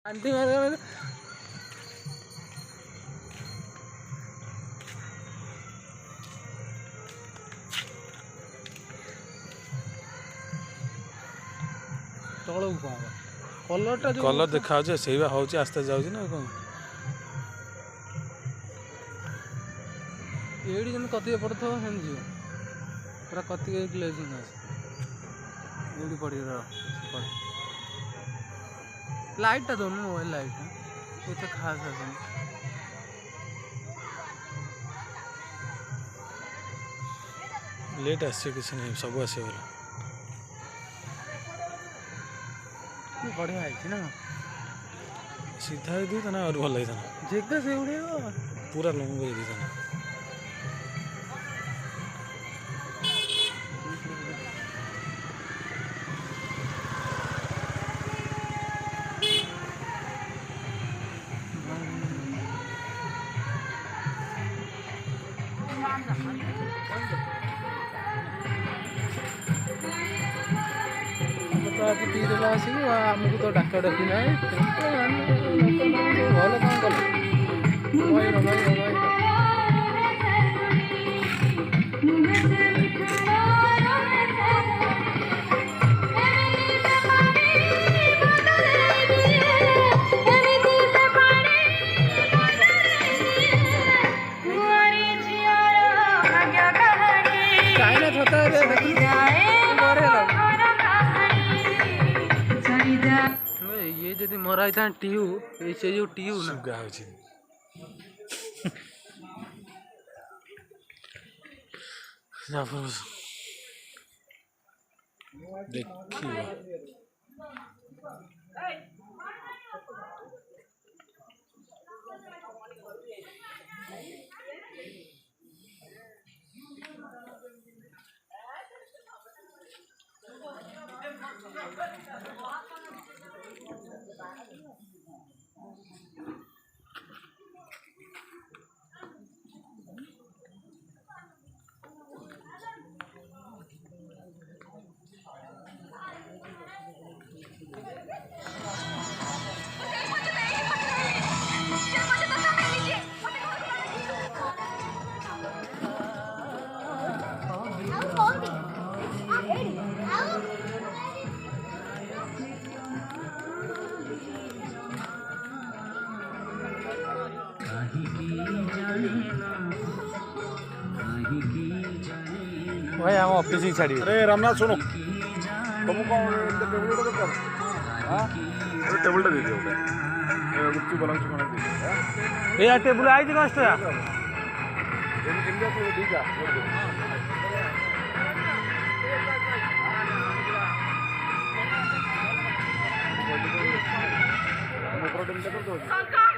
aunty मारे तलू कौन colour colour देखा से हूँ आस्ते जाऊँ ना कौन ये जमी कति पड़े थो हम जीव पूरा कति ग्लेजिंग ये पड़ लाइट दो मोबाइल लाइट ये तो खास है लेट आस किसी नहीं सब आस बढ़िया है ना सीधा दी था ना और भल लगी था जगह से उड़े पूरा लंग दी था पीदेला आसिक आमको तो डाक डाकी ना भल कौन कल ये जदि मरा था टीयू से जो टीयू ना देखिए भाई हम ऑफिस ही छाड़ी अरे रामनाथ सुनो तुम कौन टेबल दरकार हाँ टेबल दे दियो गुप्चुप वाला से दे दियो ये टेबल आई जी कष्ट है इंडिया को ठीक है सरकार